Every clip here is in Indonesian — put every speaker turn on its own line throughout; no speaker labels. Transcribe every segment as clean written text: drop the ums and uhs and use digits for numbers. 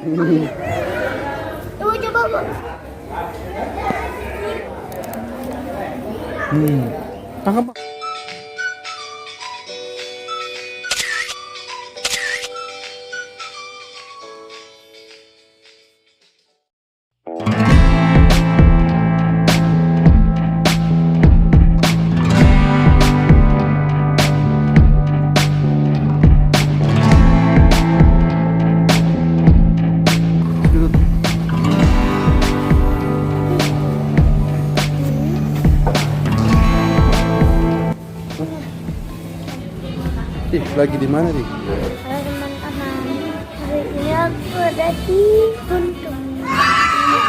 Tuh coba Bu.
Tangkap, Pak. Lagi di mana nih?
Halo teman-teman, hari ini aku ada di Gunung.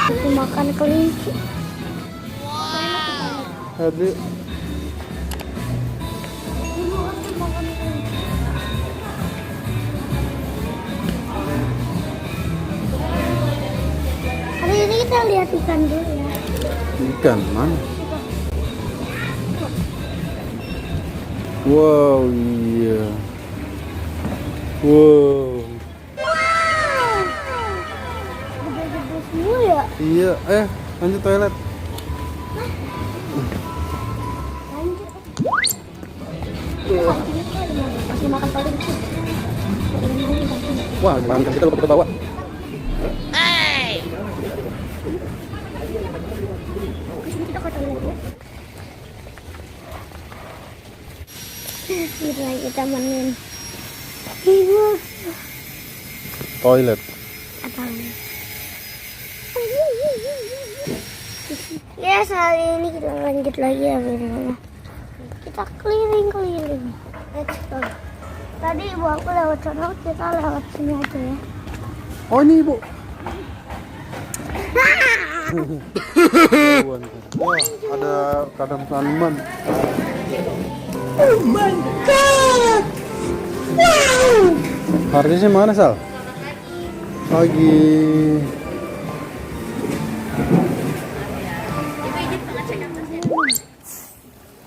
Aku makan kelinci.
Ada.
Hari ini kita lihat ikan dulu ya.
Ikan mana? Wow, iya. Wow.
Gede-gede semua ya.
Iya, lanjut toilet.
Lanjut. Masih makan kelinci.
Wah, makan kita lupa ke bawah.
Kita ke toilet ya. Kita mainin.
Toilet.
Apaan? Ya, hari ini kita lanjut lagi ya videonya. Kita keliling-keliling. Let's go. Tadi ibu aku lewat sana, kita lewat sini aja ya.
Oh, ini Ibu. Wah, ada kadam tanaman.
Oh my god! Wow!
Harusnya sih mana, Sal? Lagi.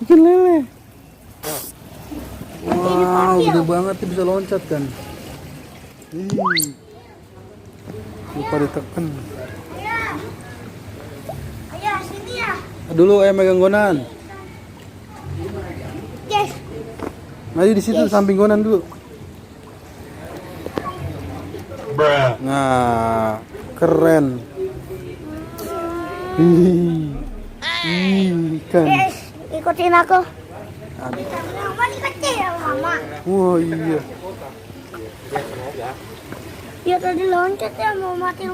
Ikan lele. Wow, gede banget nih, bisa loncat kan? Lupa ditekan.
Ayah, sini ya.
Dulu megang gonan.
Yes.
Mari di situ samping gonan dulu. Nah, keren. Ikan.
Yes, ikutin aku.
Aduh.
Mama dikecil ya mama.
Wah, iya.
Ya tadi loncat ya mau mati.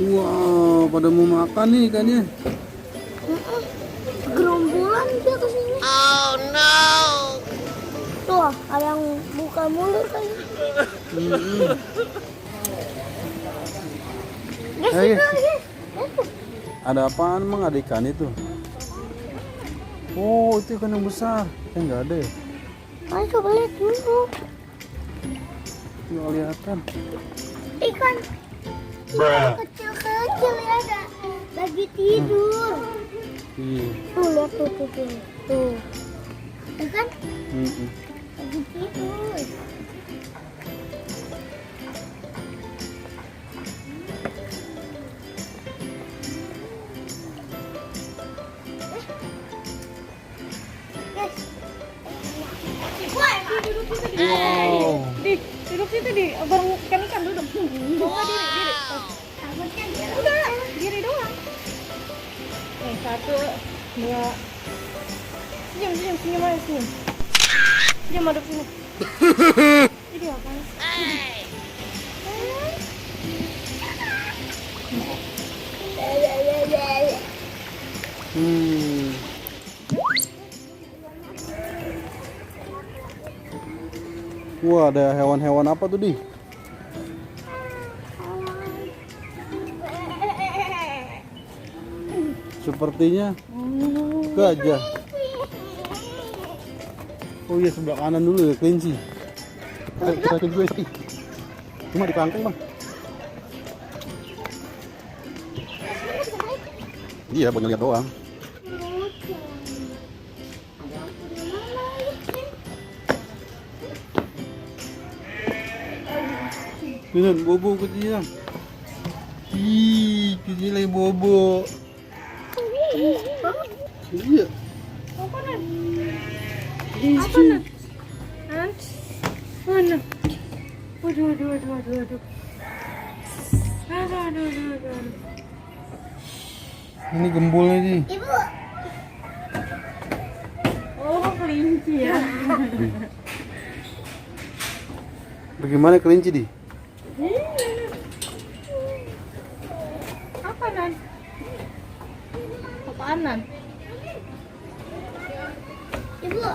Wow, pada mau makan nih ikannya.
Gerombolan dia ke sini. Oh no. Tuh, ada yang buka mulut lagi. Guys,
Ayo.
itu guys.
Ada apaan emang, ada ikan itu? Oh, itu ikan yang besar. Nggak ada ya?
Ayo coba lihat dulu.
Nggak kelihatan.
Ikan kecil-kecil ya, ada lagi tidur.
Iya.
Tuh lihat tuh. Ikan lagi tidur.
Wow.
Duduk situ di bareng ikan duduk. Buka diri. Udah, diri doang. Nih, 1, 2. Senyum aja senyum. Senyum madep sini. Ini apa?
Wah, ada hewan-hewan apa tuh, Di? Sepertinya gajah. Oh iya, sebelah kanan dulu ya, kelinci. Kita gue sih. Cuma di kangkung, Bang. Iya, buat ngeliat doang. Ini bobo kecil. Ih, kelinci lagi bobo. Iya.
Apa Nan? Apa Nan? Nan? Mana? Waduh. Aduh.
Ini gembulnya sih.
Ibu.
Oh, kelinci ya.
Bagaimana kelinci di?
Apa Nan? Apaan Nan?
Ibu.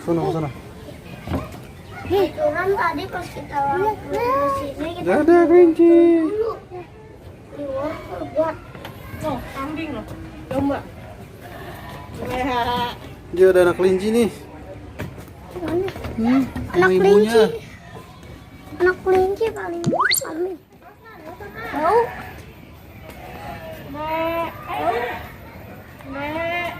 Sana.
Itu kan tadi pas kita ke sini kita
Gak ada kelinci.
dulu. Di luar buat
Oh, kambing loh. Domba. Ya.
Dia ada anak kelinci nih.
mana?
Sama
Anak
ibunya.
kelinci. Anak kelinci paling paling. Tahu?
Nek. Nek.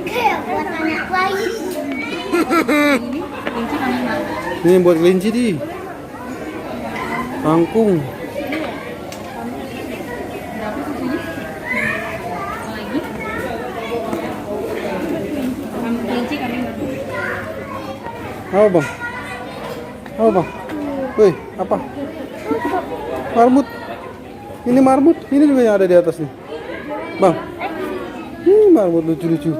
Kayak buat anak bayi.
Ini buat kelinci di. Kangkung. Apa bang? Apa bang? Woi, apa? Marmut. Ini marmut. Ini juga yang ada di atas nih. Bang. Ini marmut lucu-lucu.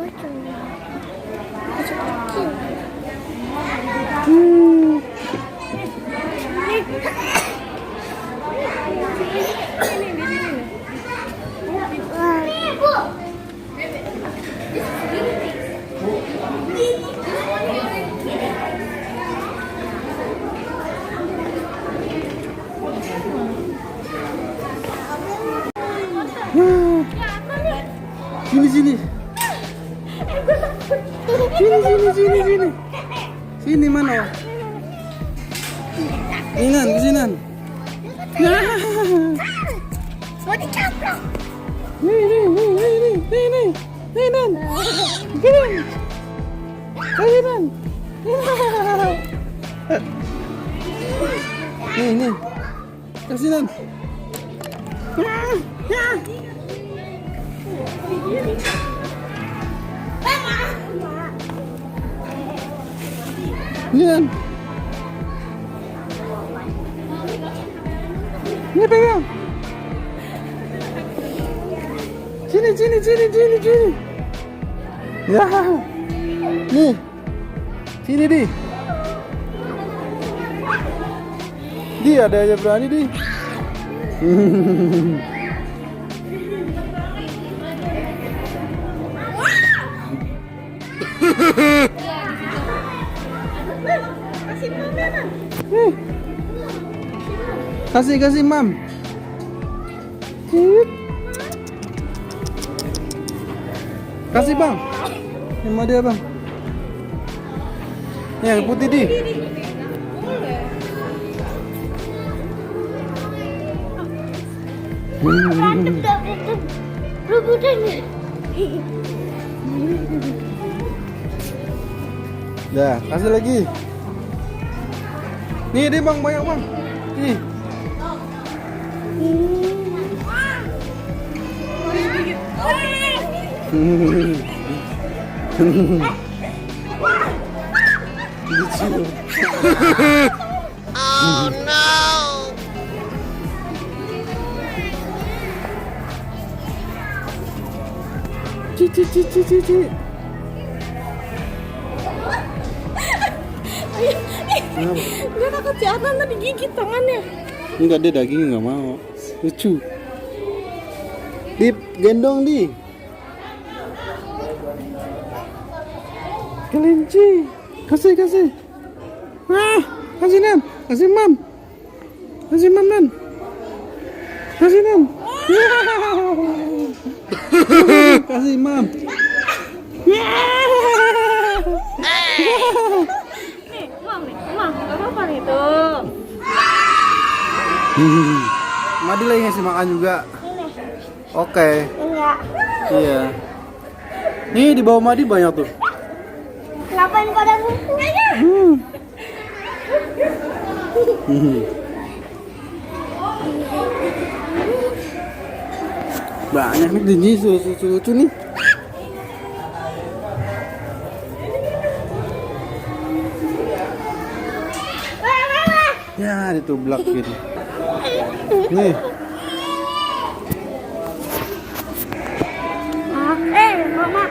Sini. Sini mana? Inan, kesinan.
Mau dicaplok.
Nih. Inan. Kesinan. Nih. Kesinan. Inan. Ini pegang. Sini. Ya. Nih. Sini di. Dia ada aja berani di. Kasih mam. Kasih bang. Sama dia bang. Yang putih di.
Rebutan.
Dah, kasih lagi. Nih deh bang, banyak bang. Nih.
Oh no!
Cici.
Dia takut si Adnan tadi gigit tangannya.
Enggak, dia dagingnya nggak mau. Lucu. Dip, gendong di. Kelinci. Kasih. Ah, kasih Nan. Kasih mam Nan. Kasih Nan. Kasih mam.
Nih, emang nih, emang. Gak apa-apa nih tuh.
Madi lagi ngasih makan juga.
Ini.
Oke.
Enggak.
Iya. Nih di bawah Madi banyak tuh.
Ngapain pada ngumpul?
Banyak nih Dinji susu lucu nih. Ya ditublak gitu. Nih.
Mama.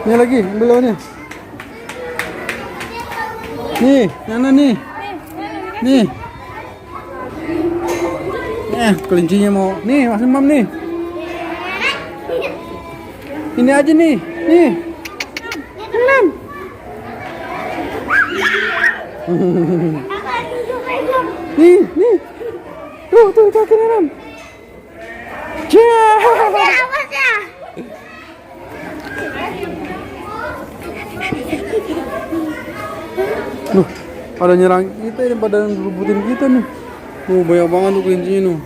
Ini lagi belonnya. Nih, Nana nih. Nih. Kelincinya mau. Nih, masih mam nih. Ini aja nih. Nih.
Enam.
Nih, nih. Tuh, kaki enam.
Awas ya.
Pada nyerang kita ini, pada ngerebutin kita nih. Banyak banget tuh kelincinya nih.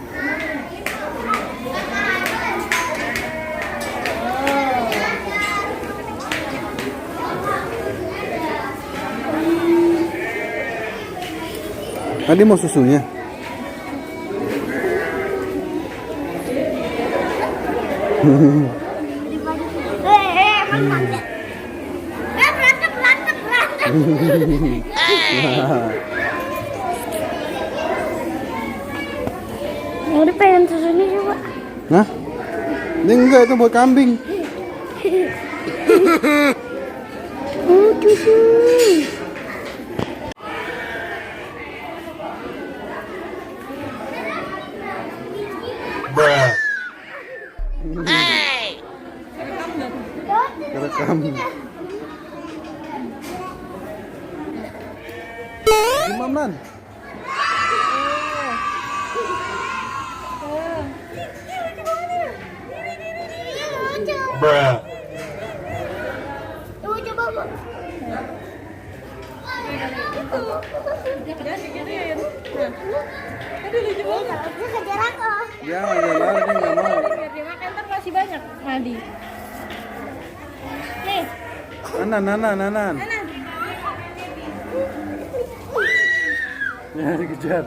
Tadi mau susunya.
Berantem. Udah pengen susunya coba.
Nah, ini enggak, itu buat kambing.
Susu.
Kerekam. Gimana, Nan?
Tuh coba Bu.
Aduh lucu banget.
Dia kejar aku.
Dia nggak lari, dia nggak mau.
Biar dimakan ntar masih banyak Madi. Nih,
Nanan. Ya, dikejar.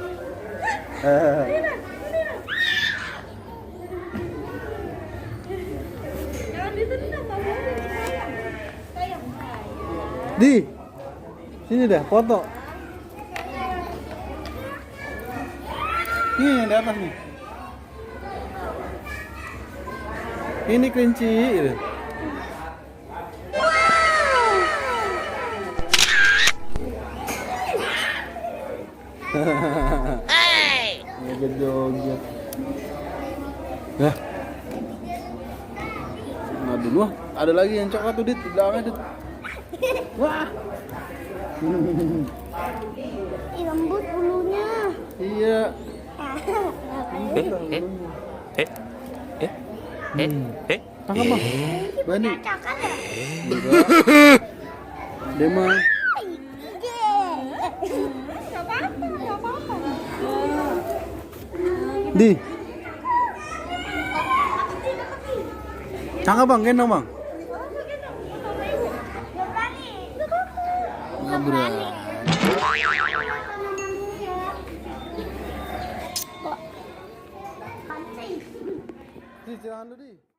jangan ditendang, Bang. Sayang.
Di sini dah, foto. Nih yang di atas nih. Ini kelinci. Gitu. Joget-joget. Nah. Aduh, wah, ada lagi yang coklat tuh, Dit, di belakangnya, Dit. Wah.
Ih, lembut bulunya.
Iya. Tangkap, Bang. Bani.
Cakap ya?
Enggak. Dema.
Nggak apa-apa.
Di. Tangkap, Bang, gendong, Bang. Nggak berani. Di, silakan dulu, Di.